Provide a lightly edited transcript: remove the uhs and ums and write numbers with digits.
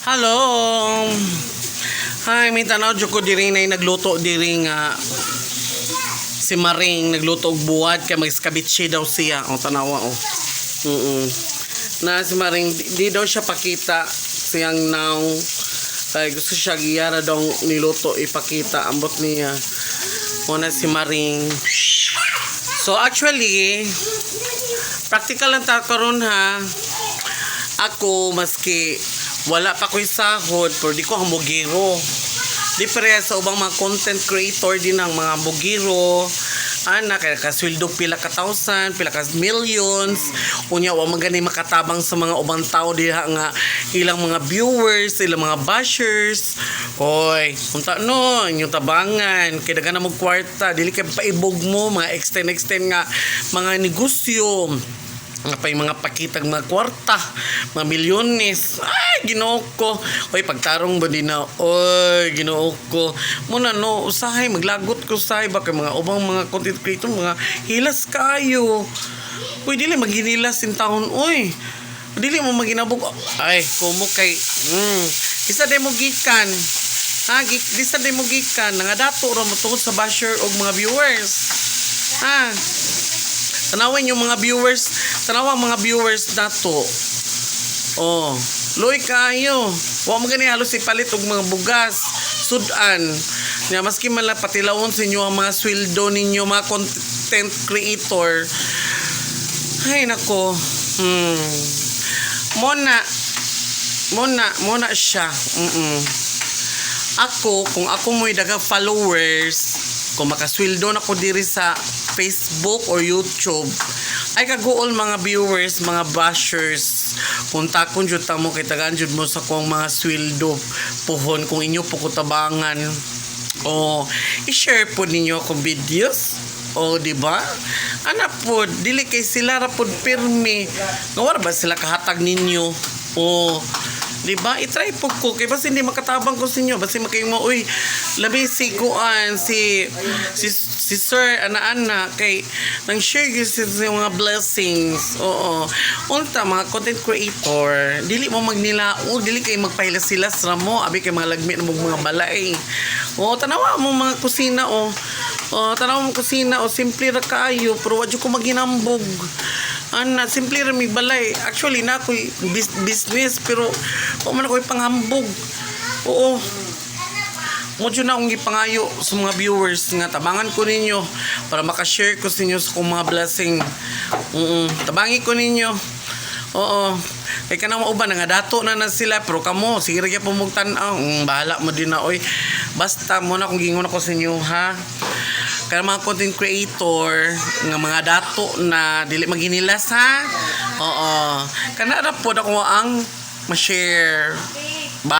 Hello. Hi, may tanaw jud ko diri na nagluto diri nga si Maring nagluto og buwad kay magskabitsi daw siya. O tanawa o. Na si Maring di daw siya pakita siyang now kay gusto siya giyara daw niluto ipakita ambot niya. Muna si Maring. So actually practical lang ta karon ha. Ako maski wala pa ko'y sahod pero di ko hamugiro. Di pareha sa ubang mga content creator din ang mga hamugiro. Ana kaya kasweldo pila ka thousand, pila ka millions. Unya wa magani makatabang sa mga ubang tao diha nga ilang mga viewers, ilang mga bashers. Hoy, unta no, inyong tabangan kay daghan na mo kwarta, dili kay paibog mo mga extend nga mga negosyo. Nga pa yung mga pakitag mga kwarta, mga milyones. Ay, Ginoo ko. Oy, pagtarong ba din na? Oy, Ginoo ko. Muna no, usahay, maglagot ko usahay. Baka mga ubang mga content creator, mga hilas kayo. Uy, dili maghinilas in taon. Uy, dili mo maginabog. Ay, kumo kay, isa din mo gikan. Ha, isa din mo gikan. Nangadato ra mo tungod sa basher o mga viewers. Ha, tanawan yung mga viewers, tanawan mga viewers nato. Oh, loy kayo. Wa mo gani halos ipalit og mga bugas, sudan. Nya maski man la patilawon sa inyo ang mga sweldo ninyo mga content creator. Hay nako. Mona siya. Ako, kung ako mo'y daga followers, kung makasweldo na ko diri sa Facebook or YouTube, ay kaguol mga viewers, mga bashers. Kung takon jud ta mo kay tagaan jud mo sa kong mga sweldo puhon kung inyo po kutabangan. O i-share po ninyo akong videos. O di ba? Ana po, dili kay sila ra pod pirmi. Ngawar ba sila kahatag ninyo? O di ba? I-try po ko kay basta hindi makatabang ko sa inyo. Basta makay mo uy, labi si kuan si sir ana kay nang share gyud sa mga blessings. Oo. Unta mga content creator, dili mo magnilaog, dili kay magpahilas-hilas ra mo, abi kay mga lagmi na mga balay. Oo, tanawa mo mga kusina o. Oh, tanaw mo kusina o simple ra kaayo pero wa jud ko maginambog. Ana, simple ra mi balay. Actually na ako'y business pero o man ako'y panghambog. Oo. Mo jud na akong gipangayo sa mga viewers nga tabangan ko ninyo para maka-share ko sa inyo sa kong mga blessing. Tabangi ko ninyo. Oo. Kay kanang mauban nga dato na sila pero kamo sige ra gyud pumugtan bahala mo din na oy. Basta mo na kung gingon ako sa inyo ha. Kaya mga content creator nga mga dato na dili maghinilas ha. Oo. Kana ra pod ako ang ma-share.